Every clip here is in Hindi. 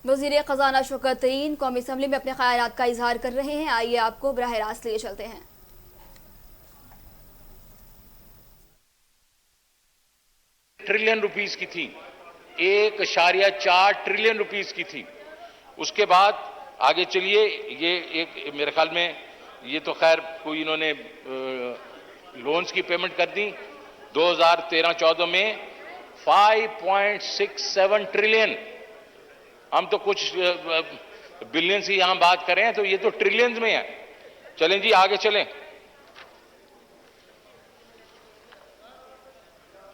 वज़ीर ख़ज़ाना शौकत तरीन कौमी असम्बली में अपने ख़यालात का इजहार कर रहे हैं। आइए आपको बराह रास्त लिए चलते हैं। ट्रिलियन रुपीस की थी, 1.4 ट्रिलियन रुपीस की थी। उसके बाद आगे चलिए, ये एक मेरे ख्याल में ये तो खैर कोई इन्होंने लोन्स की पेमेंट कर दी 2013-14 में 5.67 ट्रिलियन। हम तो कुछ बिलियन से यहां बात कर रहे हैं, तो ये तो ट्रिलियंस में है। चलें जी, आगे चलें।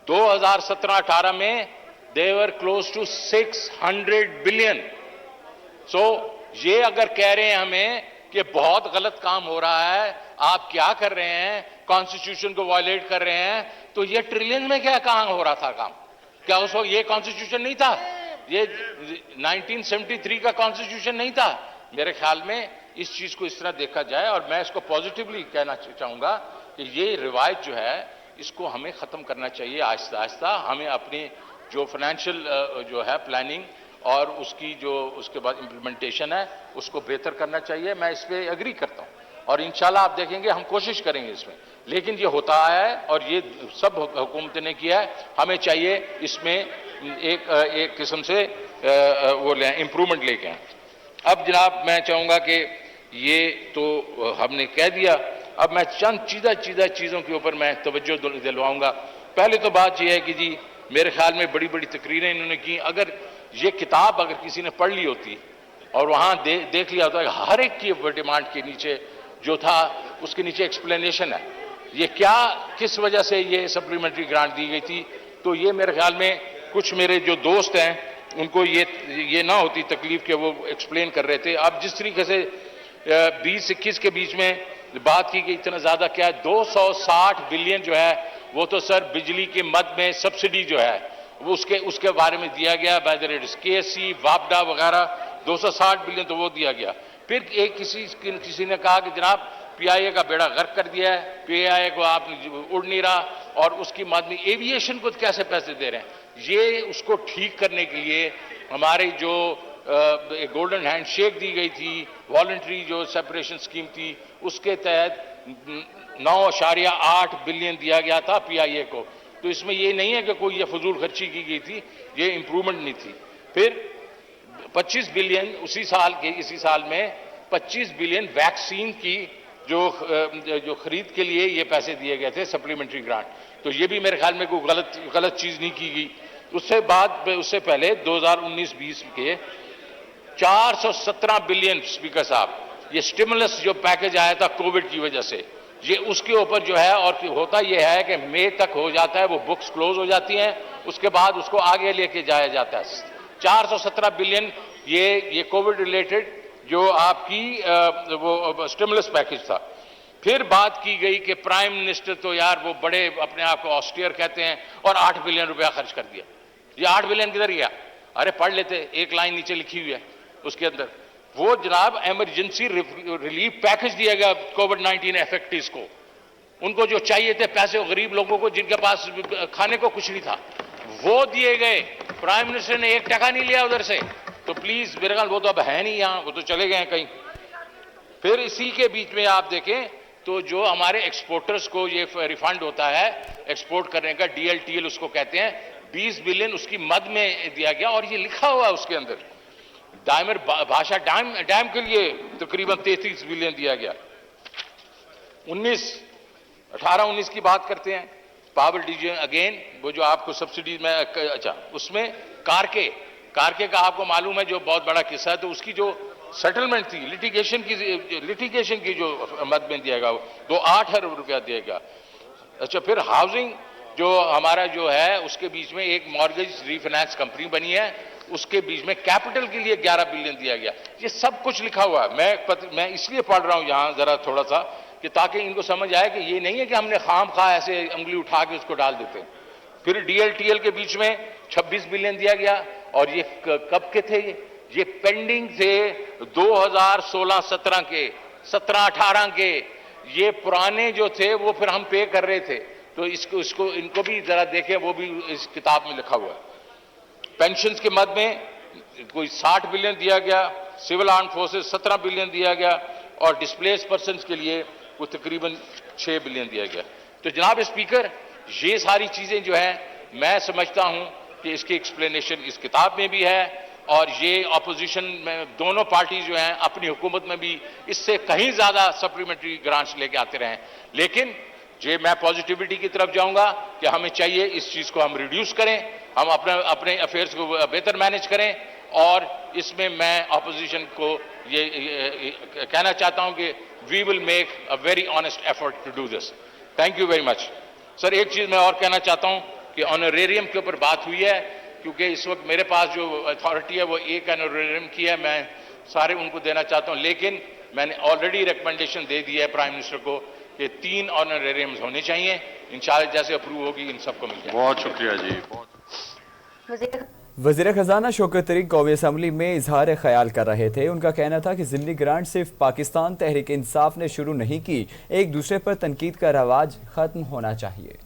2017-18 में देवर क्लोज टू 600 बिलियन। सो ये अगर कह रहे हैं हमें कि बहुत गलत काम हो रहा है, आप क्या कर रहे हैं, कॉन्स्टिट्यूशन को वायलेट कर रहे हैं, तो ये ट्रिलियन में क्या काम हो रहा था काम? क्या उस वक्त ये कॉन्स्टिट्यूशन नहीं था? ये 1973 का कॉन्स्टिट्यूशन नहीं था? मेरे ख्याल में इस चीज को इस तरह देखा जाए, और मैं इसको पॉजिटिवली कहना चाहूंगा कि ये रिवायत जो है इसको हमें खत्म करना चाहिए आहिस्ता आहिस्ता। हमें अपनी जो फाइनेंशियल जो है प्लानिंग और उसकी जो उसके बाद इंप्लीमेंटेशन है उसको बेहतर करना चाहिए। मैं इस पर एग्री करता हूं और इंशाल्लाह आप देखेंगे हम कोशिश करेंगे इसमें। लेकिन ये होता है और ये सब हुकूमत ने किया है, हमें चाहिए इसमें एक किस्म से वो इंप्रूवमेंट लेके आए। अब जनाब मैं चाहूंगा कि ये तो हमने कह दिया, अब मैं चंद चीज़ा चीज़ों के ऊपर मैं तवज्जो दिलवाऊंगा। पहले तो बात यह है कि जी मेरे ख्याल में बड़ी बड़ी तकरीरें इन्होंने की। अगर ये किताब अगर किसी ने पढ़ ली होती और वहां देख लिया होता है हर एक की डिमांड के नीचे जो था उसके नीचे एक्सप्लेनेशन है, ये क्या किस वजह से ये सप्लीमेंट्री ग्रांट दी गई थी, तो ये मेरे ख्याल में कुछ मेरे जो दोस्त हैं उनको ये ना होती तकलीफ कि वो एक्सप्लेन कर रहे थे। अब जिस तरीके से 20-21 के बीच में बात की गई, इतना ज्यादा क्या है, 260 बिलियन जो है वो तो सर बिजली के मद में सब्सिडी जो है वो उसके बारे में दिया गया, बाय द रेट्स केएससी वापडा वगैरह 260 बिलियन तो वो दिया गया। फिर एक किसी ने कहा कि जनाब पीआईए का बेड़ा गर्क कर दिया है, पीआईए को आप उड़ नहीं रहा और उसकी मद में एविएशन को कैसे पैसे दे रहे हैं। ये उसको ठीक करने के लिए हमारी जो गोल्डन हैंडशेक दी गई थी, वॉलंटरी जो सेपरेशन स्कीम थी, उसके तहत 9.8 बिलियन दिया गया था पीआईए को। तो इसमें ये नहीं है कि कोई ये फजूल खर्ची की गई थी, ये इंप्रूवमेंट नहीं थी। फिर 25 बिलियन इसी साल में 25 बिलियन वैक्सीन की जो खरीद के लिए ये पैसे दिए गए थे सप्लीमेंट्री ग्रांट, तो ये भी मेरे ख्याल में कोई गलत चीज नहीं की गई। उससे पहले 2019-20 के 417 बिलियन स्पीकर साहब ये स्टिमुलस जो पैकेज आया था कोविड की वजह से, ये उसके ऊपर जो है, और होता यह है कि मई तक हो जाता है, वो बुक्स क्लोज हो जाती हैं, उसके बाद उसको आगे लेके जाया जाता है। 417 बिलियन ये कोविड रिलेटेड जो आपकी वो स्टिमुलस पैकेज था। फिर बात की गई कि प्राइम मिनिस्टर तो यार वो बड़े अपने आप को ऑस्टियर कहते हैं और 8 बिलियन रुपया खर्च कर दिया। ये 8 बिलियन किधर गया? अरे पढ़ लेते, एक लाइन नीचे लिखी हुई है उसके अंदर, वो जनाब इमरजेंसी रिलीफ पैकेज दिया गया कोविड-19 अफेक्टीज को। उनको जो चाहिए थे पैसे, गरीब लोगों को जिनके पास खाने को कुछ नहीं था, वो दिए गए। प्राइम मिनिस्टर ने 1 टका नहीं लिया उधर से। तो प्लीज मेरे ख्याल वो तो अब है नहीं यहां, वो तो चले गए कहीं। फिर इसी के बीच में आप देखें तो जो हमारे एक्सपोर्टर्स को ये रिफंड होता है एक्सपोर्ट करने का, डीएलटीएल उसको कहते हैं, 20 बिलियन उसकी मद में दिया गया और ये लिखा हुआ है उसके अंदर। डायमर भाषा डैम के लिए तकरीबन 33 बिलियन दिया गया। 18-19 की बात करते हैं, पावर डीजे अगेन वो जो आपको सब्सिडी में, अच्छा उसमें कारके का आपको मालूम है जो बहुत बड़ा किस्सा है, तो उसकी जो सेटलमेंट थी लिटिगेशन की जो मद में दिया गया वो 8 अरब रुपया दिएगा। अच्छा फिर हाउसिंग जो हमारा जो है उसके बीच में एक मॉर्गेज रीफाइनेंस कंपनी बनी है, उसके बीच में कैपिटल के लिए 11 बिलियन दिया गया। ये सब कुछ लिखा हुआ है। मैं इसलिए पढ़ रहा हूं यहां जरा थोड़ा सा कि ताकि इनको समझ आए कि ये नहीं है कि हमने खाम खा ऐसे उंगली उठा के उसको डाल देते। फिर डीएलटीएल के बीच में 26 बिलियन दिया गया और ये कब के थे? ये पेंडिंग थे 2016-17 के, 17-18 के, ये पुराने जो थे वो फिर हम पे कर रहे थे। तो इनको भी जरा देखें, वो भी इस किताब में लिखा हुआ है। पेंशन्स के मद में कोई 60 बिलियन दिया गया, सिविल आर्म फोर्सेस 17 बिलियन दिया गया और डिस्प्लेस पर्सन्स के लिए कोई तकरीबन 6 बिलियन दिया गया। तो जनाब स्पीकर, ये सारी चीजें जो है मैं समझता हूं कि इसकी एक्सप्लेनेशन इस किताब में भी है और ये अपोजिशन में दोनों पार्टी जो हैं अपनी हुकूमत में भी इससे कहीं ज्यादा सप्लीमेंट्री ग्रांट्स लेके आते रहे। लेकिन ये मैं पॉजिटिविटी की तरफ जाऊंगा कि हमें चाहिए इस चीज को हम रिड्यूस करें, हम अपने अफेयर्स को बेहतर मैनेज करें और इसमें मैं अपोजिशन को ये कहना चाहता हूं कि we will make a very honest effort to do this. Thank you very much. Sir एक चीज मैं और कहना चाहता हूं कि ऑनरेरियम के ऊपर बात हुई है, क्योंकि इस वक्त मेरे पास जो अथॉरिटी है वो एक ऑनरेरियम की है, मैं सारे उनको देना चाहता हूं, लेकिन मैंने ऑलरेडी रिकमेंडेशन दे दी है प्राइम मिनिस्टर को कि 3 ऑनरेरियम्स होने चाहिए। इंशाल्लाह जैसे अप्रूव होगी इन सबको मिल जाएगा। बहुत शुक्रिया जी। वज़ीर ख़ज़ाना शौकत तरीन कौमी असम्बली में इजहार ख्याल कर रहे थे। उनका कहना था कि ज़िमनी ग्रांट सिर्फ पाकिस्तान तहरीक इंसाफ ने शुरू नहीं की, एक दूसरे पर तनकीद का रवाज ख़त्म होना चाहिए।